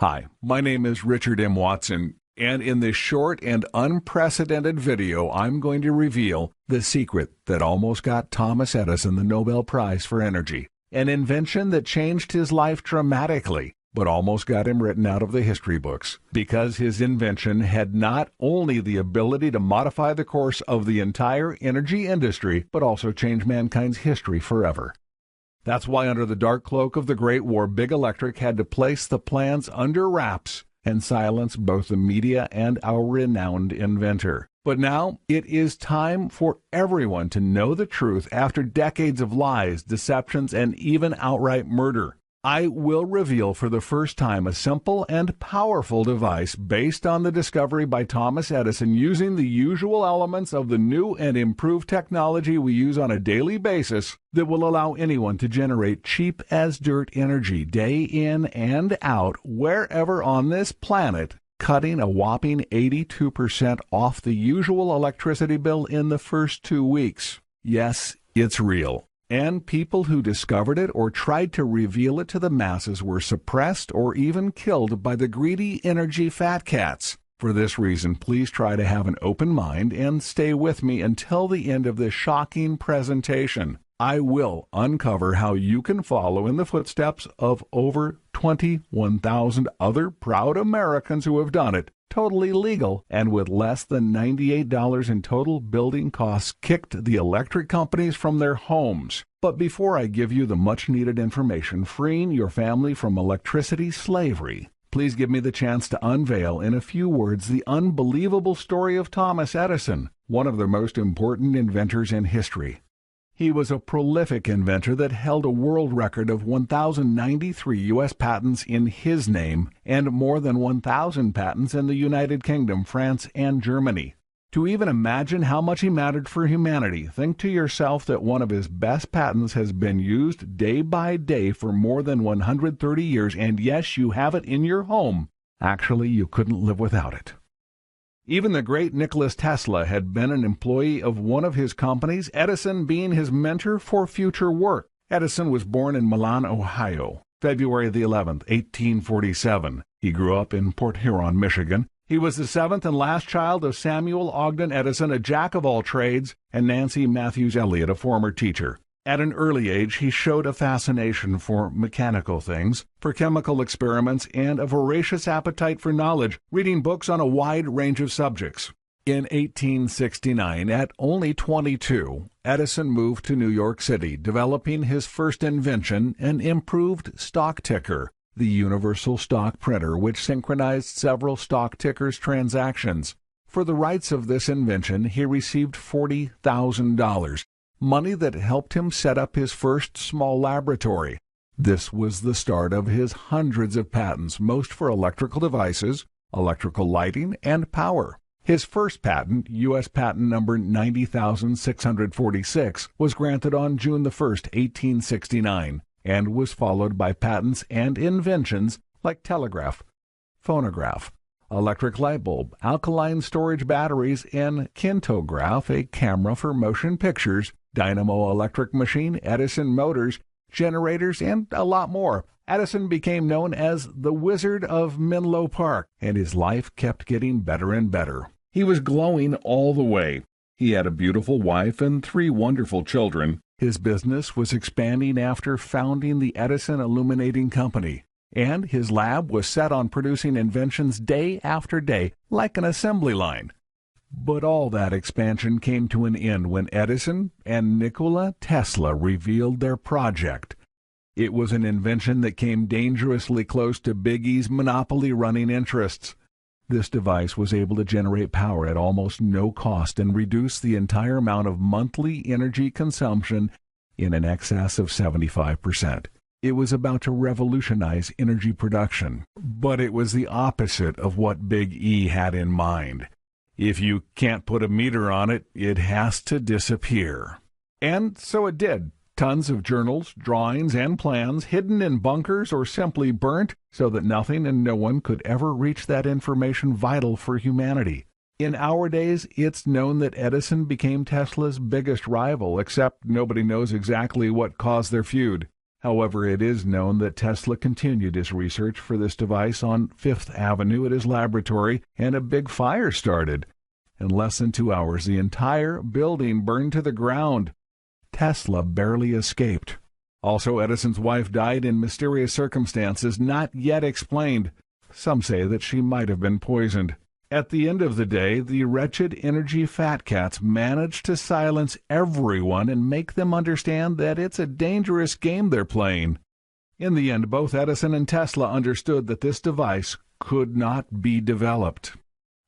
Hi, my name is Richard M. Watson, and in this short and unprecedented video, I'm going to reveal the secret that almost got Thomas Edison the Nobel Prize for Energy, an invention that changed his life dramatically, but almost got him written out of the history books, because his invention had not only the ability to modify the course of the entire energy industry, but also change mankind's history forever. That's why under the dark cloak of the Great War, Big Electric had to place the plans under wraps and silence both the media and our renowned inventor. But now it is time for everyone to know the truth after decades of lies, deceptions, and even outright murder. I will reveal for the first time a simple and powerful device based on the discovery by Thomas Edison using the usual elements of the new and improved technology we use on a daily basis that will allow anyone to generate cheap as dirt energy day in and out wherever on this planet, cutting a whopping 82% off the usual electricity bill in the first 2 weeks. Yes, it's real. And people who discovered it or tried to reveal it to the masses were suppressed or even killed by the greedy energy fat cats. For this reason, please try to have an open mind and stay with me until the end of this shocking presentation. I will uncover how you can follow in the footsteps of over 21,000 other proud Americans who have done it, totally legal, and with less than $98 in total building costs kicked the electric companies from their homes. But before I give you the much-needed information freeing your family from electricity slavery, please give me the chance to unveil in a few words the unbelievable story of Thomas Edison, one of the most important inventors in history. He was a prolific inventor that held a world record of 1,093 U.S. patents in his name and more than 1,000 patents in the United Kingdom, France, and Germany. To even imagine how much he mattered for humanity, think to yourself that one of his best patents has been used day by day for more than 130 years, and yes, you have it in your home. Actually, you couldn't live without it. Even the great Nikola Tesla had been an employee of one of his companies, Edison being his mentor for future work. Edison was born in Milan, Ohio, February the 11th, 1847. He grew up in Port Huron, Michigan. He was the seventh and last child of Samuel Ogden Edison, a jack of all trades, and Nancy Matthews Elliott, a former teacher. At an early age, he showed a fascination for mechanical things, for chemical experiments, and a voracious appetite for knowledge, reading books on a wide range of subjects. In 1869, at only 22, Edison moved to New York City, developing his first invention, an improved stock ticker, the universal stock printer, which synchronized several stock tickers' transactions. For the rights of this invention, he received $40,000. Money that helped him set up his first small laboratory. This was the start of his hundreds of patents, most for electrical devices, electrical lighting, and power. His first patent, U.S. Patent number 90,646, was granted on June 1, 1869, and was followed by patents and inventions like telegraph, phonograph, electric light bulb, alkaline storage batteries, and kintograph, a camera for motion pictures, dynamo electric machine, Edison motors, generators, and a lot more. Edison became known as the Wizard of Menlo Park, and his life kept getting better and better. He was glowing all the way. He had a beautiful wife and 3 wonderful children. His business was expanding after founding the Edison Illuminating Company, and his lab was set on producing inventions day after day, like an assembly line. But all that expansion came to an end when Edison and Nikola Tesla revealed their project. It was an invention that came dangerously close to Big E's monopoly running interests. This device was able to generate power at almost no cost and reduce the entire amount of monthly energy consumption in an excess of 75%. It was about to revolutionize energy production, but it was the opposite of what Big E had in mind. If you can't put a meter on it, it has to disappear. And so it did. Tons of journals, drawings, and plans hidden in bunkers or simply burnt so that nothing and no one could ever reach that information vital for humanity. In our days, it's known that Edison became Tesla's biggest rival, except nobody knows exactly what caused their feud. However, it is known that Tesla continued his research for this device on Fifth Avenue at his laboratory, and a big fire started. In less than 2 hours, the entire building burned to the ground. Tesla barely escaped. Also, Edison's wife died in mysterious circumstances not yet explained. Some say that she might have been poisoned. At the end of the day, the wretched energy fat cats managed to silence everyone and make them understand that it's a dangerous game they're playing. In the end, both Edison and Tesla understood that this device could not be developed.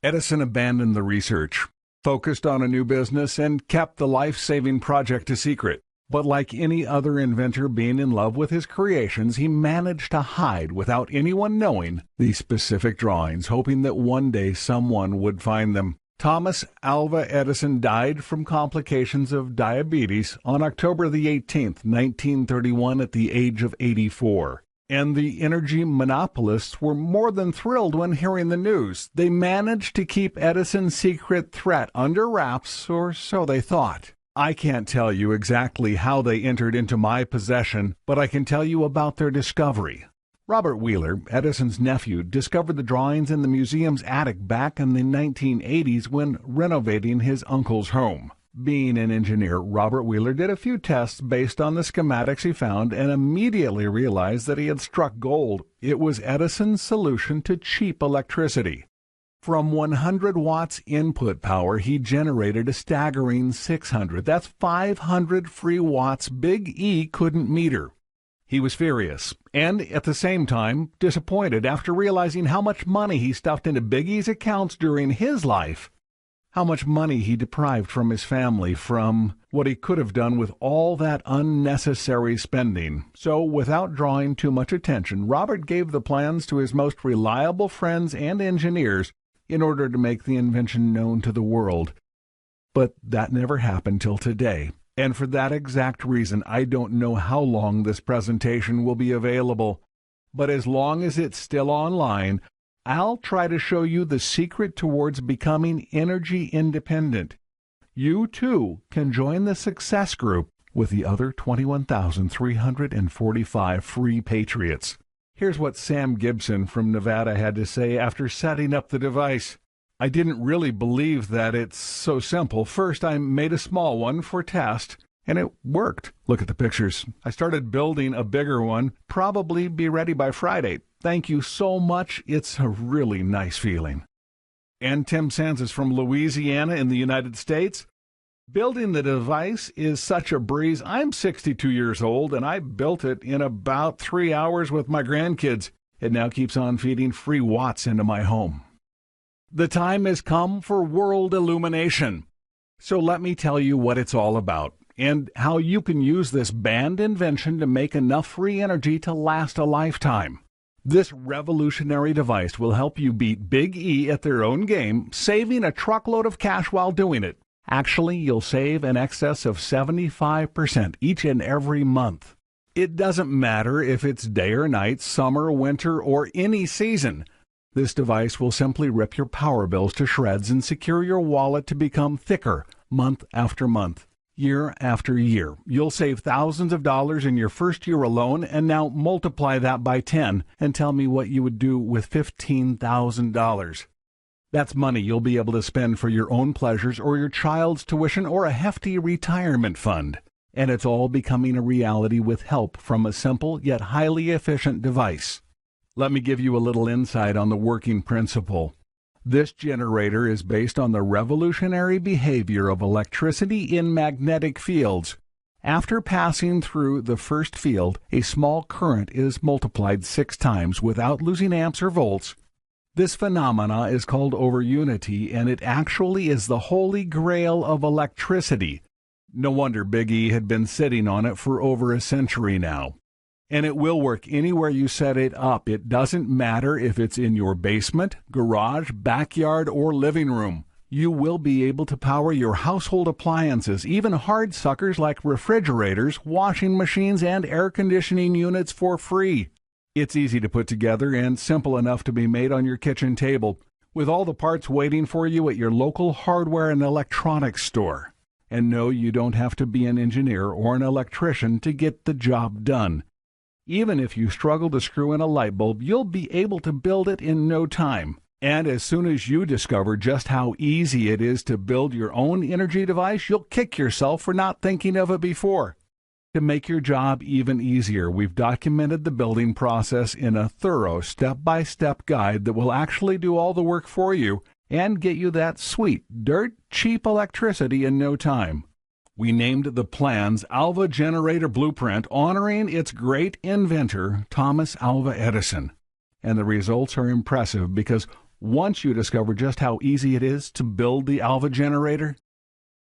Edison abandoned the research, focused on a new business, and kept the life-saving project a secret. But like any other inventor being in love with his creations, he managed to hide, without anyone knowing, the specific drawings, hoping that one day someone would find them. Thomas Alva Edison died from complications of diabetes on October the 18th, 1931, at the age of 84. And the energy monopolists were more than thrilled when hearing the news. They managed to keep Edison's secret threat under wraps, or so they thought. I can't tell you exactly how they entered into my possession, but I can tell you about their discovery. Robert Wheeler, Edison's nephew, discovered the drawings in the museum's attic back in the 1980s when renovating his uncle's home. Being an engineer, Robert Wheeler did a few tests based on the schematics he found and immediately realized that he had struck gold. It was Edison's solution to cheap electricity. From 100 watts input power, he generated a staggering 600. That's 500 free watts Big E couldn't meter. He was furious, and at the same time disappointed after realizing how much money he stuffed into Big E's accounts during his life. How much money he deprived from his family, from what he could have done with all that unnecessary spending. So, without drawing too much attention, Robert gave the plans to his most reliable friends and engineers in order to make the invention known to the world. But that never happened till today. And for that exact reason, I don't know how long this presentation will be available. But as long as it's still online, I'll try to show you the secret towards becoming energy independent. You, too, can join the success group with the other 21,345 free patriots. Here's what Sam Gibson from Nevada had to say after setting up the device. I didn't really believe that it's so simple. First, I made a small one for test, and it worked. Look at the pictures. I started building a bigger one, probably be ready by Friday. Thank you so much. It's a really nice feeling. And Tim Sands is from Louisiana in the United States. Building the device is such a breeze. I'm 62 years old, and I built it in about 3 hours with my grandkids. It now keeps on feeding free watts into my home. The time has come for world illumination. So let me tell you what it's all about, and how you can use this banned invention to make enough free energy to last a lifetime. This revolutionary device will help you beat Big E at their own game, saving a truckload of cash while doing it. Actually, you'll save in excess of 75% each and every month. It doesn't matter if it's day or night, summer, winter, or any season. This device will simply rip your power bills to shreds and secure your wallet to become thicker month after month, year after year. You'll save thousands of dollars in your first year alone, and now multiply that by 10 and tell me what you would do with $15,000. That's money you'll be able to spend for your own pleasures or your child's tuition or a hefty retirement fund. And it's all becoming a reality with help from a simple yet highly efficient device. Let me give you a little insight on the working principle. This generator is based on the revolutionary behavior of electricity in magnetic fields. After passing through the first field, a small current is multiplied 6 times without losing amps or volts. This phenomena is called overunity, and it actually is the holy grail of electricity. No wonder Big E had been sitting on it for over a century now. And it will work anywhere you set it up. It doesn't matter if it's in your basement, garage, backyard, or living room. You will be able to power your household appliances, even hard suckers like refrigerators, washing machines, and air conditioning units for free. It's easy to put together and simple enough to be made on your kitchen table, with all the parts waiting for you at your local hardware and electronics store. And no, you don't have to be an engineer or an electrician to get the job done. Even if you struggle to screw in a light bulb, you'll be able to build it in no time. And as soon as you discover just how easy it is to build your own energy device, you'll kick yourself for not thinking of it before. To make your job even easier, we've documented the building process in a thorough step-by-step guide that will actually do all the work for you and get you that sweet, dirt-cheap electricity in no time. We named the plan's Alva Generator Blueprint, honoring its great inventor, Thomas Alva Edison. And the results are impressive because once you discover just how easy it is to build the Alva generator,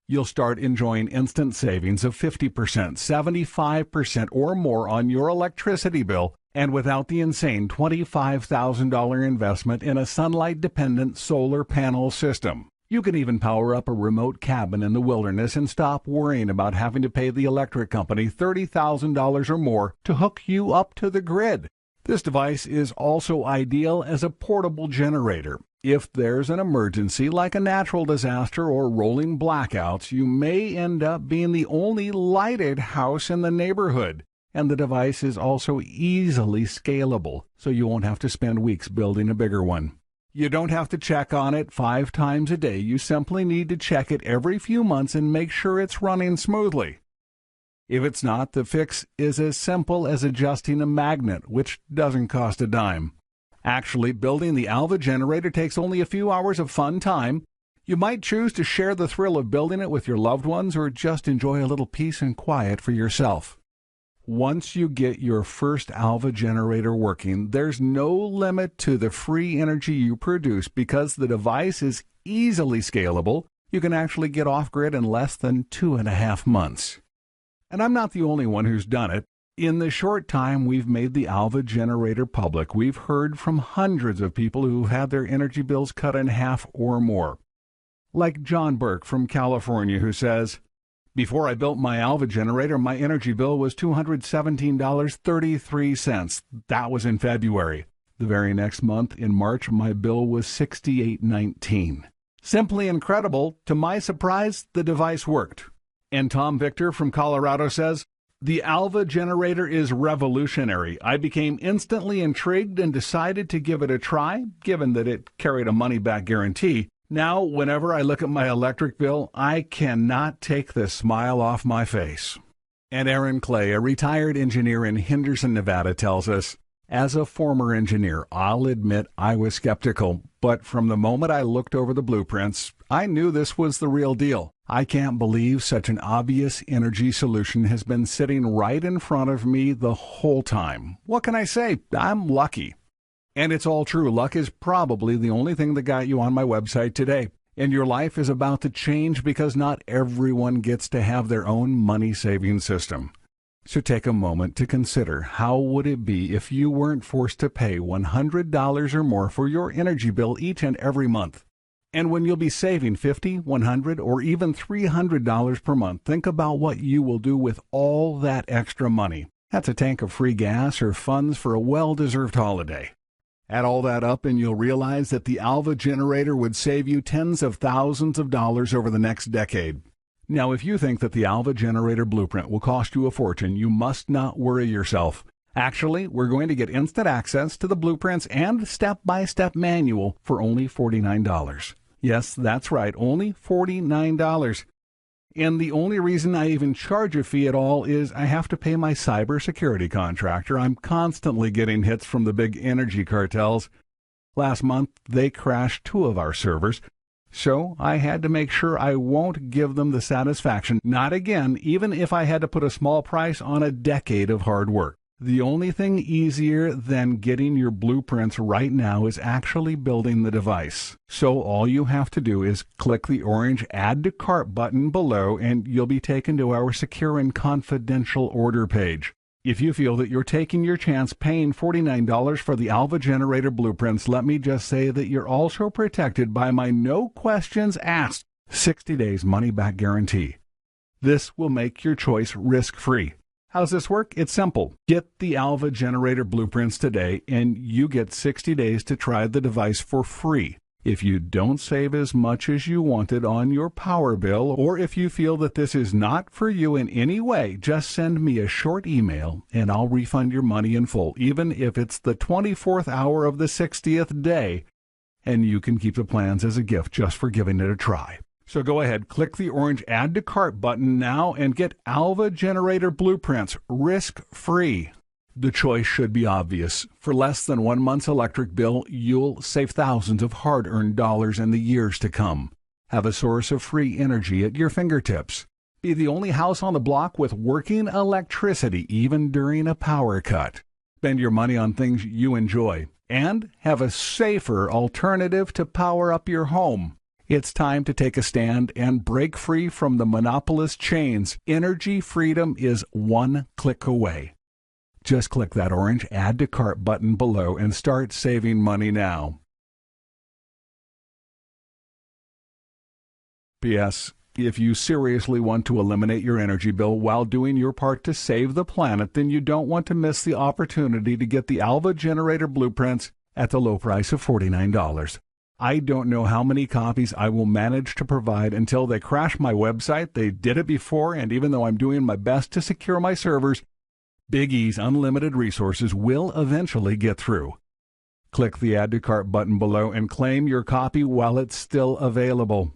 you'll start enjoying instant savings of 50%, 75% or more on your electricity bill, and without the insane $25,000 investment in a sunlight-dependent solar panel system. You can even power up a remote cabin in the wilderness and stop worrying about having to pay the electric company $30,000 or more to hook you up to the grid. This device is also ideal as a portable generator. If there's an emergency like a natural disaster or rolling blackouts, you may end up being the only lighted house in the neighborhood. And the device is also easily scalable, so you won't have to spend weeks building a bigger one. You don't have to check on it 5 times a day. You simply need to check it every few months and make sure it's running smoothly. If it's not, the fix is as simple as adjusting a magnet, which doesn't cost a dime. Actually, building the Alva generator takes only a few hours of fun time. You might choose to share the thrill of building it with your loved ones or just enjoy a little peace and quiet for yourself. Once you get your first Alva generator working, there's no limit to the free energy you produce because the device is easily scalable. You can actually get off-grid in less than 2.5 months. And I'm not the only one who's done it. In the short time we've made the Alva generator public, we've heard from hundreds of people who've had their energy bills cut in half or more. Like John Burke from California, who says, "Before I built my Alva generator, my energy bill was $217.33. That was in February. The very next month, in March, my bill was $68.19. Simply incredible. To my surprise, the device worked." And Tom Victor from Colorado says, "The Alva generator is revolutionary. I became instantly intrigued and decided to give it a try, given that it carried a money-back guarantee. Now, whenever I look at my electric bill, I cannot take the smile off my face." And Aaron Clay, a retired engineer in Henderson, Nevada, tells us, "As a former engineer, I'll admit I was skeptical, but from the moment I looked over the blueprints, I knew this was the real deal. I can't believe such an obvious energy solution has been sitting right in front of me the whole time. What can I say? I'm lucky." And it's all true. Luck is probably the only thing that got you on my website today. And your life is about to change because not everyone gets to have their own money-saving system. So take a moment to consider, how would it be if you weren't forced to pay $100 or more for your energy bill each and every month? And when you'll be saving $50, $100, or even $300 per month, think about what you will do with all that extra money. That's a tank of free gas or funds for a well-deserved holiday. Add all that up and you'll realize that the Alva generator would save you tens of thousands of dollars over the next decade. Now, if you think that the Alva generator blueprint will cost you a fortune, you must not worry yourself. Actually, we're going to get instant access to the blueprints and step-by-step manual for only $49. Yes, that's right, only $49. And the only reason I even charge a fee at all is I have to pay my cybersecurity contractor. I'm constantly getting hits from the big energy cartels. Last month, they crashed 2 of our servers, so I had to make sure I won't give them the satisfaction, not again, even if I had to put a small price on a decade of hard work. The only thing easier than getting your blueprints right now is actually building the device. So all you have to do is click the orange Add to Cart button below and you'll be taken to our secure and confidential order page. If you feel that you're taking your chance paying $49 for the Alva generator blueprints, let me just say that you're also protected by my no questions asked 60 days money-back guarantee. This will make your choice risk-free. How's this work? It's simple. Get the Alva generator blueprints today and you get 60 days to try the device for free. If you don't save as much as you wanted on your power bill, or if you feel that this is not for you in any way, just send me a short email and I'll refund your money in full, even if it's the 24th hour of the 60th day, and you can keep the plans as a gift just for giving it a try. So go ahead, click the orange Add to Cart button now and get Alva generator blueprints risk-free. The choice should be obvious. For less than 1 month's electric bill, you'll save thousands of hard-earned dollars in the years to come. Have a source of free energy at your fingertips. Be the only house on the block with working electricity even during a power cut. Spend your money on things you enjoy. And have a safer alternative to power up your home. It's time to take a stand and break free from the monopolist chains. Energy freedom is one click away. Just click that orange Add to Cart button below and start saving money now. P.S. If you seriously want to eliminate your energy bill while doing your part to save the planet, then you don't want to miss the opportunity to get the Alva generator blueprints at the low price of $49. I don't know how many copies I will manage to provide until they crash my website. They did it before, and even though I'm doing my best to secure my servers, Big E's unlimited resources will eventually get through. Click the Add to Cart button below and claim your copy while it's still available.